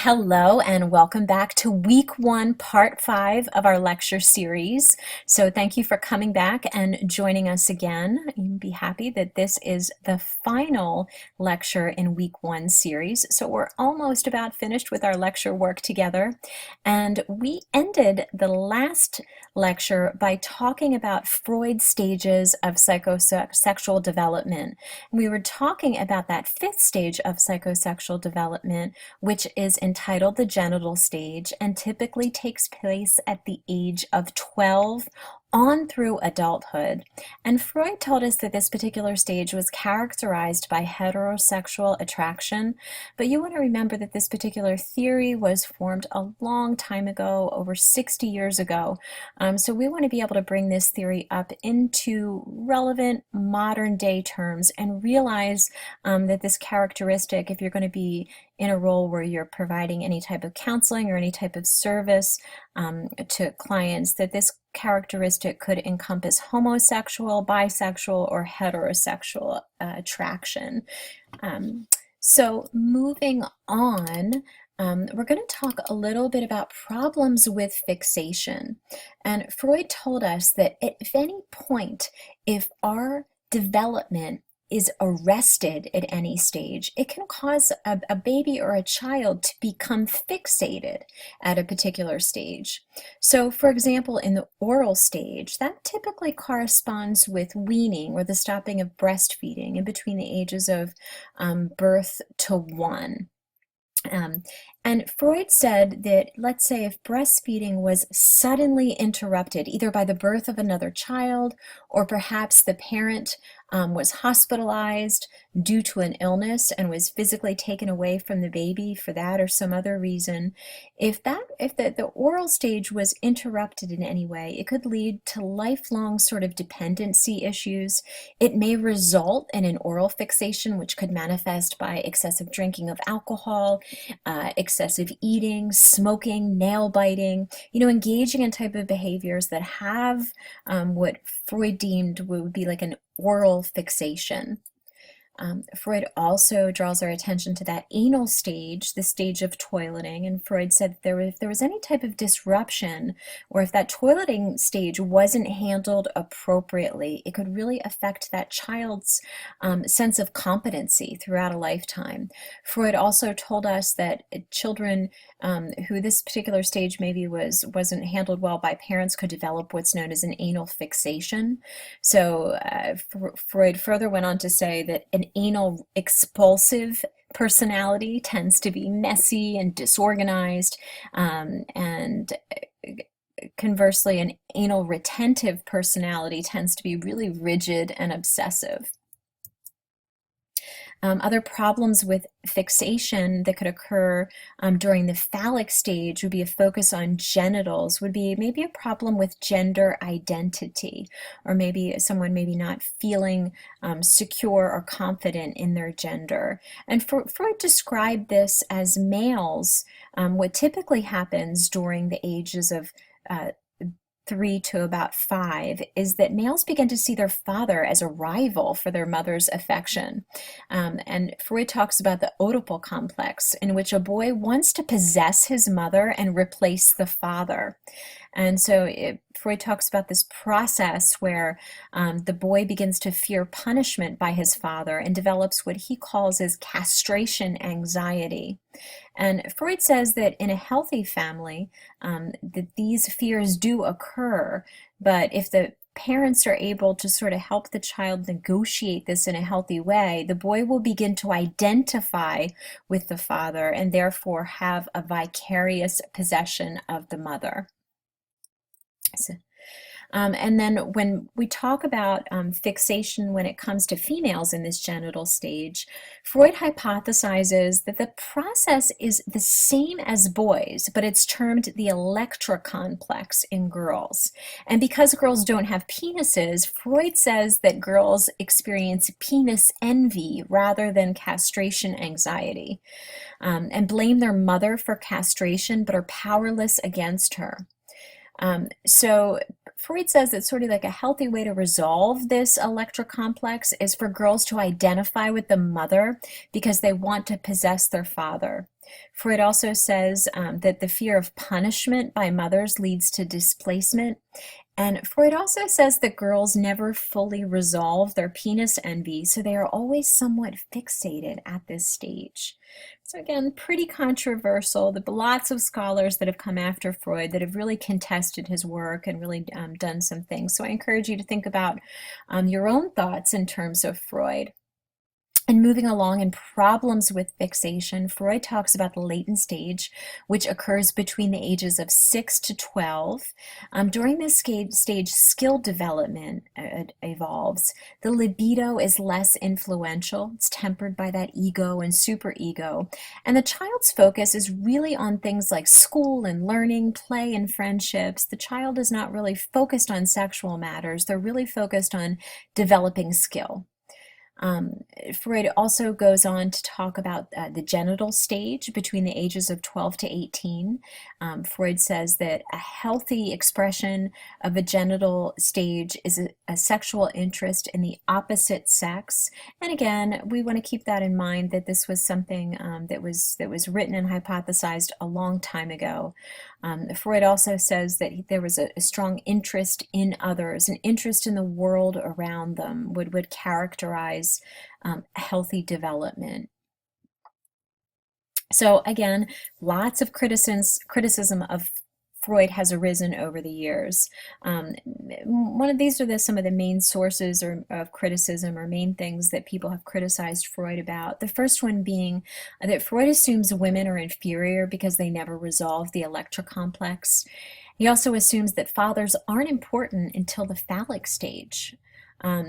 Hello and welcome back to week one, part 5 of our lecture series. So thank you for coming back and joining us again. You'll be happy that this is the final lecture in week one series. So we're almost about finished with our lecture work together. And we ended the last lecture by talking about Freud's stages of psychosexual development. We were talking about that fifth stage of psychosexual development, which is entitled the genital stage and typically takes place at the age of 12 on through adulthood. And Freud told us that this particular stage was characterized by heterosexual attraction, but you want to remember that this particular theory was formed a long time ago, over 60 years ago. So we want to be able to bring this theory up into relevant modern day terms and realize that this characteristic, if you're going to be in a role where you're providing any type of counseling or any type of service to clients, that this characteristic could encompass homosexual, bisexual, or heterosexual attraction. So moving on, we're going to talk a little bit about problems with fixation. And Freud told us that at any point, if our development is arrested at any stage, it can cause a baby or a child to become fixated at a particular stage. So, for example, in the oral stage, that typically corresponds with weaning or the stopping of breastfeeding in between the ages of birth to 1. And Freud said that, let's say, if breastfeeding was suddenly interrupted, either by the birth of another child or perhaps the parent was hospitalized due to an illness and was physically taken away from the baby for that or some other reason, if the oral stage was interrupted in any way, it could lead to lifelong sort of dependency issues. It may result in an oral fixation, which could manifest by excessive drinking of alcohol, excessive eating, smoking, nail biting, engaging in type of behaviors that have what Freud deemed would be like an oral fixation. Freud also draws our attention to that anal stage, the stage of toileting, and Freud said that if there was any type of disruption, or if that toileting stage wasn't handled appropriately, it could really affect that child's sense of competency throughout a lifetime. Freud also told us that children who this particular stage maybe wasn't handled well by parents could develop what's known as an anal fixation. So Freud further went on to say that an anal expulsive personality tends to be messy and disorganized, and conversely, an anal retentive personality tends to be really rigid and obsessive. Other problems with fixation that could occur during the phallic stage would be a focus on genitals, would be maybe a problem with gender identity, or maybe someone maybe not feeling secure or confident in their gender. And Freud described this as males. What typically happens during the ages of 3 to about 5 is that males begin to see their father as a rival for their mother's affection. And Freud talks about the Oedipal complex, in which a boy wants to possess his mother and replace the father. And so Freud talks about this process where the boy begins to fear punishment by his father and develops what he calls as castration anxiety. And Freud says that in a healthy family, that these fears do occur, but if the parents are able to sort of help the child negotiate this in a healthy way, the boy will begin to identify with the father and therefore have a vicarious possession of the mother. So, and then when we talk about fixation when it comes to females in this genital stage, Freud hypothesizes that the process is the same as boys, but it's termed the Electra complex in girls. And because girls don't have penises, Freud says that girls experience penis envy rather than castration anxiety, and blame their mother for castration but are powerless against her. So Freud says that sort of like a healthy way to resolve this Electra complex is for girls to identify with the mother because they want to possess their father. Freud also says that the fear of punishment by mothers leads to displacement. And Freud also says that girls never fully resolve their penis envy, so they are always somewhat fixated at this stage. So again, pretty controversial. There are lots of scholars that have come after Freud that have really contested his work and really done some things. So I encourage you to think about your own thoughts in terms of Freud. And moving along in problems with fixation, Freud talks about the latent stage, which occurs between the ages of 6 to 12. During this stage, skill development evolves. The libido is less influential. It's tempered by that ego and superego. And the child's focus is really on things like school and learning, play and friendships. The child is not really focused on sexual matters. They're really focused on developing skill. Freud also goes on to talk about the genital stage between the ages of 12 to 18. Freud says that a healthy expression of a genital stage is a sexual interest in the opposite sex. And again, we want to keep that in mind, that this was something that was written and hypothesized a long time ago. Freud also says that there was a strong interest in others, an interest in the world around them would characterize healthy development. So again, lots of criticism of Freud has arisen over the years. One of these are some of the main sources of criticism, or main things that people have criticized Freud about. The first one being that Freud assumes women are inferior because they never resolve the Electra complex. He also assumes that fathers aren't important until the phallic stage.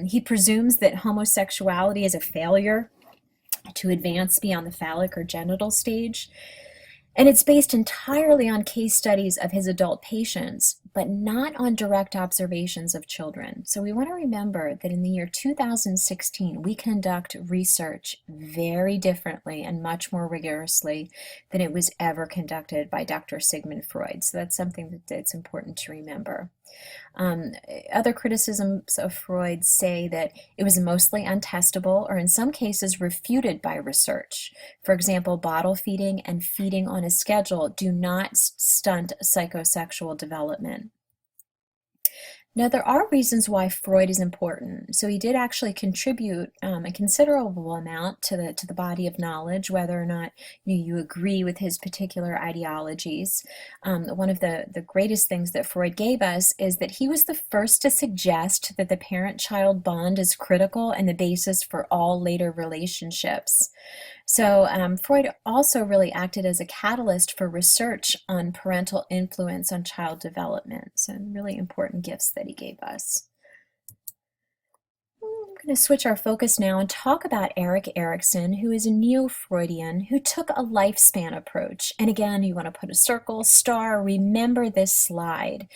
He presumes that homosexuality is a failure to advance beyond the phallic or genital stage. And it's based entirely on case studies of his adult patients, but not on direct observations of children. So we want to remember that in the year 2016, we conduct research very differently and much more rigorously than it was ever conducted by Dr. Sigmund Freud. So that's something that's important to remember. Other criticisms of Freud say that it was mostly untestable, or in some cases refuted by research. For example, bottle feeding and feeding on a schedule do not stunt psychosexual development. Now, there are reasons why Freud is important. So he did actually contribute a considerable amount to the body of knowledge, whether or not you agree with his particular ideologies. One of the greatest things that Freud gave us is that he was the first to suggest that the parent-child bond is critical and the basis for all later relationships. So Freud also really acted as a catalyst for research on parental influence on child development. So really important gifts that he gave us. I'm going to switch our focus now and talk about Erik Erikson, who is a neo-Freudian who took a lifespan approach. And again, you want to put a circle, star, remember this slide,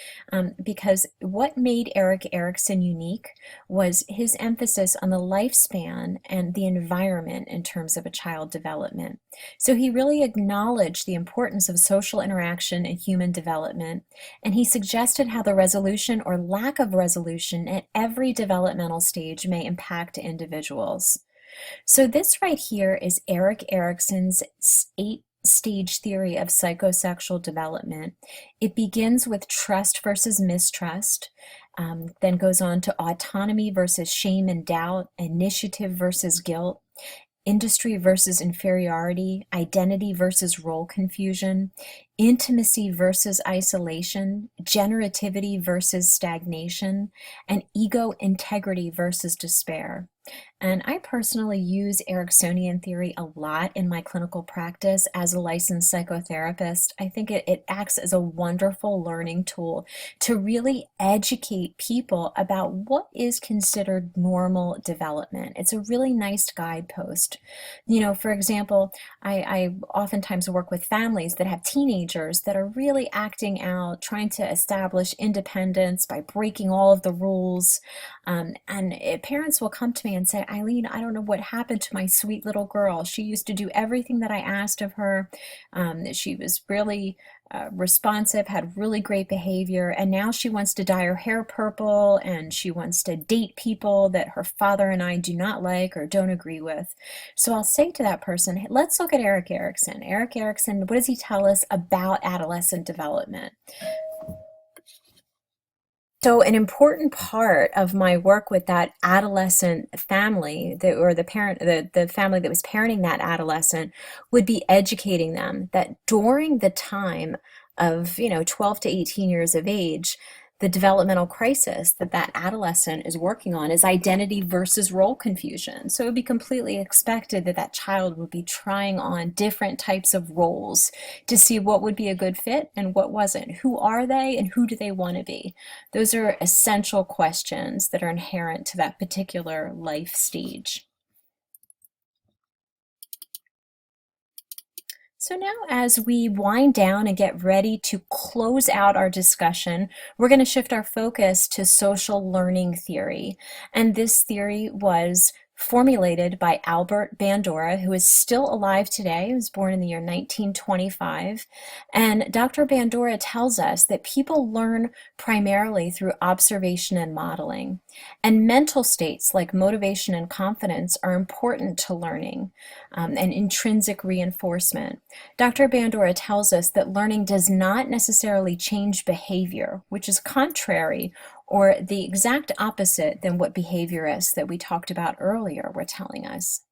because what made Erik Erikson unique was his emphasis on the lifespan and the environment in terms of a child development. So he really acknowledged the importance of social interaction in human development, and he suggested how the resolution or lack of resolution at every developmental stage may impact individuals. So this right here is Erik Erikson's 8-stage theory of psychosexual development. It begins with trust versus mistrust, then goes on to autonomy versus shame and doubt, initiative versus guilt, industry versus inferiority, identity versus role confusion, intimacy versus isolation, generativity versus stagnation, and ego integrity versus despair. And I personally use Ericksonian theory a lot in my clinical practice as a licensed psychotherapist. I think it acts as a wonderful learning tool to really educate people about what is considered normal development. It's a really nice guidepost. For example, I oftentimes work with families that have teenagers that are really acting out, trying to establish independence by breaking all of the rules. And parents will come to me and say, Eileen, I don't know what happened to my sweet little girl. She used to do everything that I asked of her. She was really responsive, had really great behavior, and now she wants to dye her hair purple and she wants to date people that her father and I do not like or don't agree with. So I'll say to that person, hey, let's look at Eric Erickson. Eric Erickson, what does he tell us about adolescent development? So an important part of my work with that adolescent family, or the parent, the family that was parenting that adolescent, would be educating them that during the time of, 12 to 18 years of age, the developmental crisis that that adolescent is working on is identity versus role confusion. So it would be completely expected that that child would be trying on different types of roles to see what would be a good fit and what wasn't. Who are they and who do they want to be? Those are essential questions that are inherent to that particular life stage. So now as we wind down and get ready to close out our discussion, we're going to shift our focus to social learning theory. And this theory was formulated by Albert Bandura, who is still alive today. He was born in the year 1925. And Dr. Bandura tells us that people learn primarily through observation and modeling. And mental states like motivation and confidence are important to learning, and intrinsic reinforcement. Dr. Bandura tells us that learning does not necessarily change behavior, which is contrary or the exact opposite than what behaviorists that we talked about earlier were telling us.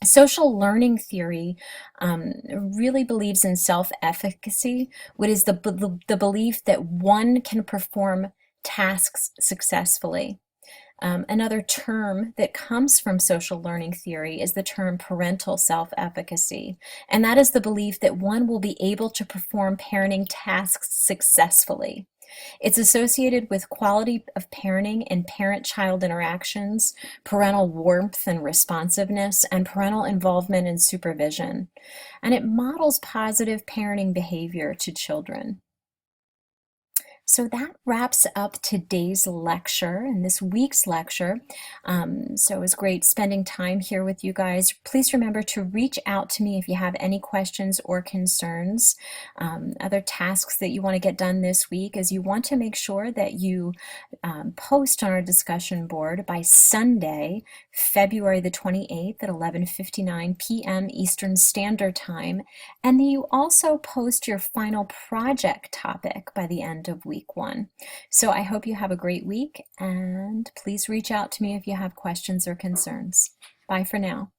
Social learning theory really believes in self-efficacy, what is the belief that one can perform tasks successfully. Another term that comes from social learning theory is the term parental self-efficacy, and that is the belief that one will be able to perform parenting tasks successfully. It's associated with quality of parenting and parent-child interactions, parental warmth and responsiveness, and parental involvement and supervision. And it models positive parenting behavior to children. So that wraps up today's lecture and this week's lecture. So it was great spending time here with you guys. Please remember to reach out to me if you have any questions or concerns. Other tasks that you want to get done this week is you want to make sure that you post on our discussion board by Sunday, February the 28th at 11:59 p.m. Eastern Standard Time, and then you also post your final project topic by the end of week one. So I hope you have a great week, and please reach out to me if you have questions or concerns. Bye for now.